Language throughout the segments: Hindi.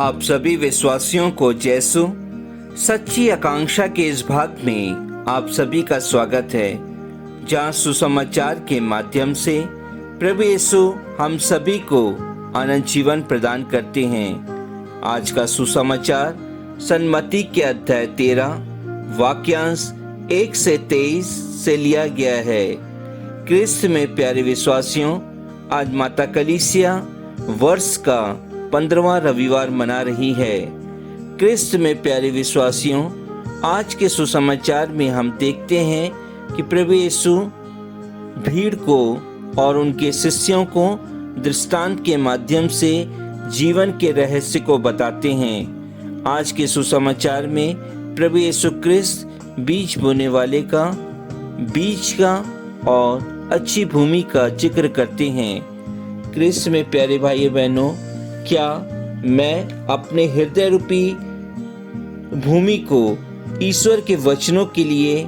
आप सभी विश्वासियों को यीशु सच्ची आकांक्षा के इस भाग में आप सभी का स्वागत है, जहां सुसमाचार के माध्यम से प्रभु यीशु हम सभी को अनंत जीवन प्रदान करते हैं। आज का सुसमाचार सन्मति के अध्याय 13 वाक्यांश 1 से 23 से लिया गया है। क्रिस्त में प्यारे विश्वासियों, आज माता कलीसिया वर्ष का 15वां रविवार मना रही है। क्रिस्त में प्यारे विश्वासियों, आज के सुसमाचार में हम देखते हैं कि प्रभु यीशु भीड़ को और उनके शिष्यों को दृष्टांत के माध्यम से जीवन के रहस्य को बताते हैं। आज के सुसमाचार में प्रभु यीशु क्रिस्त बीज बोने वाले का, बीज का और अच्छी भूमि का जिक्र करते हैं। क्रिस्त में प्यारे भाई बहनों, क्या मैं अपने हृदय रूपी भूमि को ईश्वर के वचनों के लिए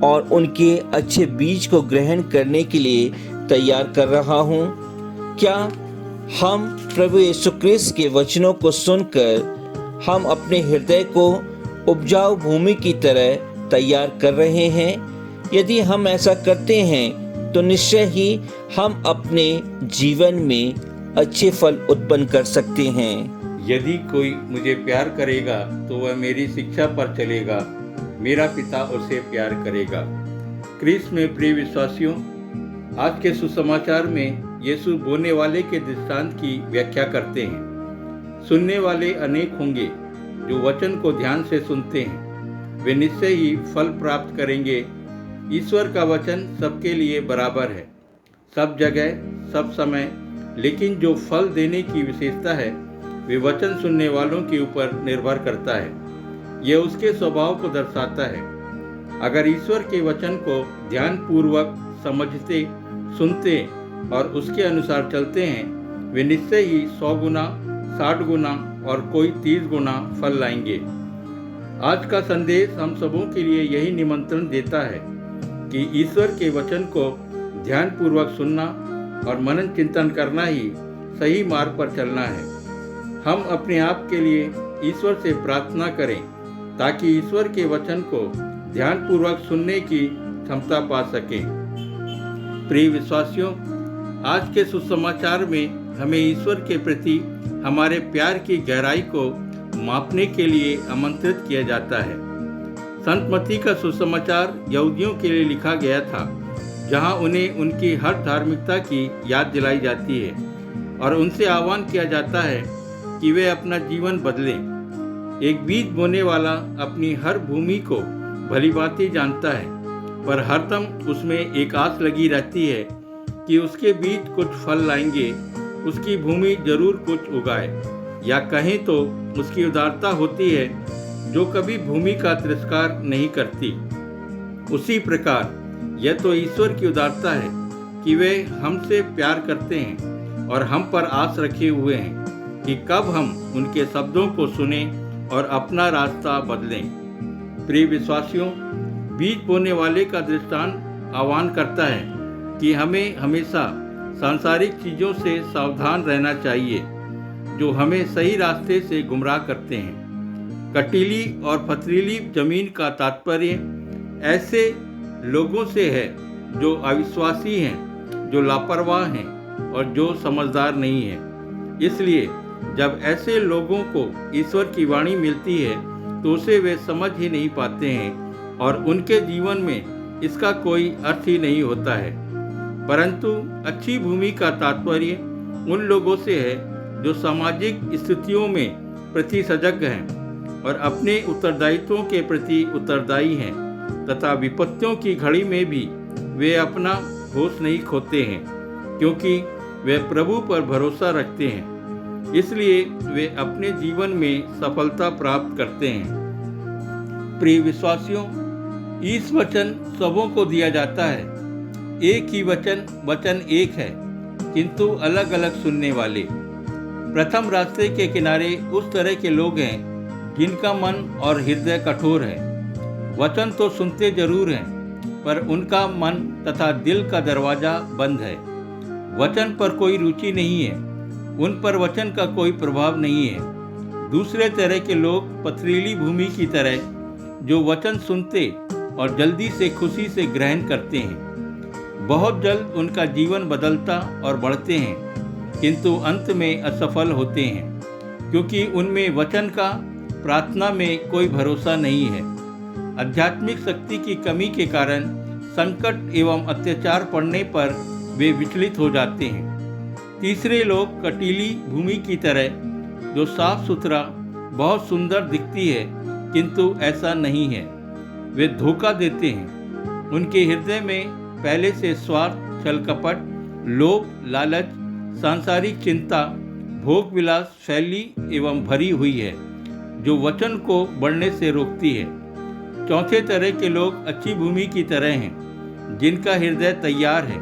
और उनके अच्छे बीज को ग्रहण करने के लिए तैयार कर रहा हूँ? क्या हम प्रभु यीशु क्रिस्त के वचनों को सुनकर हम अपने हृदय को उपजाऊ भूमि की तरह तैयार कर रहे हैं? यदि हम ऐसा करते हैं तो निश्चय ही हम अपने जीवन में अच्छे फल उत्पन्न कर सकते हैं। यदि कोई मुझे प्यार करेगा तो वह मेरी शिक्षा पर चलेगा, मेरा पिता उसे प्यार करेगा। क्रिस्त में प्रिय विश्वासियों, आज के सुसमाचार में यीशु बोने वाले के दृष्टांत की व्याख्या करते हैं। सुनने वाले अनेक होंगे जो वचन को ध्यान से सुनते हैं, वे निश्चय ही फल प्राप्त करेंगे। ईश्वर का वचन सबके लिए बराबर है, सब जगह, सब समय, लेकिन जो फल देने की विशेषता है वे वचन सुनने वालों के ऊपर निर्भर करता है। यह उसके स्वभाव को दर्शाता है। अगर ईश्वर के वचन को ध्यानपूर्वक समझते, सुनते और उसके अनुसार चलते हैं, वे निश्चय ही 100 गुना, 60 गुना और कोई 30 गुना फल लाएंगे। आज का संदेश हम सबों के लिए यही निमंत्रण देता है कि ईश्वर के वचन को ध्यानपूर्वक सुनना और मनन चिंतन करना ही सही मार्ग पर चलना है। हम अपने आप के लिए ईश्वर से प्रार्थना करें ताकि ईश्वर के वचन को ध्यानपूर्वक सुनने की क्षमता पा सकें। प्रिय विश्वासियों, आज के सुसमाचार में हमें ईश्वर के प्रति हमारे प्यार की गहराई को मापने के लिए आमंत्रित किया जाता है। संत मत्ती का सुसमाचार यहूदियों के लिए लिखा गया था, जहां उन्हें उनकी हर धार्मिकता की याद दिलाई जाती है और उनसे आह्वान किया जाता है कि वे अपना जीवन बदलें। एक बीज बोने वाला अपनी हर भूमि को भलीभांति जानता है, पर हरदम उसमें एक आस लगी रहती है कि उसके बीज कुछ फल लाएंगे, उसकी भूमि जरूर कुछ उगाए, या कहें तो उसकी उदारता होती है जो कभी भूमि का तिरस्कार नहीं करती। उसी प्रकार यह तो ईश्वर की उदारता है कि वे हमसे प्यार करते हैं और हम पर आस रखे हुए हैं कि कब हम उनके शब्दों को सुनें और अपना रास्ता बदलें। प्रिय विश्वासियों, बीज बोने वाले का दृष्टांत आह्वान करता है कि हमें हमेशा सांसारिक चीज़ों से सावधान रहना चाहिए जो हमें सही रास्ते से गुमराह करते हैं। कटीली और पथरीली जमीन का तात्पर्य ऐसे लोगों से है जो अविश्वासी हैं, जो लापरवाह हैं और जो समझदार नहीं हैं। इसलिए जब ऐसे लोगों को ईश्वर की वाणी मिलती है तो उसे वे समझ ही नहीं पाते हैं और उनके जीवन में इसका कोई अर्थ ही नहीं होता है। परंतु अच्छी भूमि का तात्पर्य उन लोगों से है जो सामाजिक स्थितियों में प्रति सजग हैं और अपने उत्तरदायित्वों के प्रति उत्तरदायी हैं तथा विपत्तियों की घड़ी में भी वे अपना होश नहीं खोते हैं, क्योंकि वे प्रभु पर भरोसा रखते हैं। इसलिए वे अपने जीवन में सफलता प्राप्त करते हैं। प्रिय विश्वासियों, इस वचन सबों को दिया जाता है। एक ही वचन एक है, किंतु अलग अलग सुनने वाले। प्रथम रास्ते के किनारे उस तरह के लोग हैं जिनका मन और हृदय कठोर है। वचन तो सुनते जरूर हैं, पर उनका मन तथा दिल का दरवाजा बंद है। वचन पर कोई रुचि नहीं है, उन पर वचन का कोई प्रभाव नहीं है। दूसरे तरह के लोग पथरीली भूमि की तरह जो वचन सुनते और जल्दी से खुशी से ग्रहण करते हैं। बहुत जल्द उनका जीवन बदलता और बढ़ते हैं, किंतु अंत में असफल होते हैं, क्योंकि उनमें वचन का, प्रार्थना में कोई भरोसा नहीं है। आध्यात्मिक शक्ति की कमी के कारण संकट एवं अत्याचार पड़ने पर वे विचलित हो जाते हैं। तीसरे लोग कटीली भूमि की तरह जो साफ सुथरा, बहुत सुंदर दिखती है, किंतु ऐसा नहीं है। वे धोखा देते हैं। उनके हृदय में पहले से स्वार्थ, छल कपट, लोभ, लालच, सांसारिक चिंता, भोग विलास फैली एवं भरी हुई है, जो वचन को बढ़ने से रोकती है। चौथे तरह के लोग अच्छी भूमि की तरह हैं, जिनका हृदय तैयार है,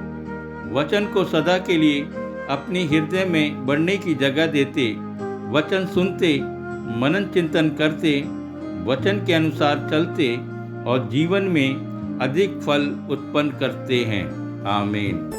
वचन को सदा के लिए अपने हृदय में बढ़ने की जगह देते, वचन सुनते, मनन चिंतन करते, वचन के अनुसार चलते और जीवन में अधिक फल उत्पन्न करते हैं। आमीन।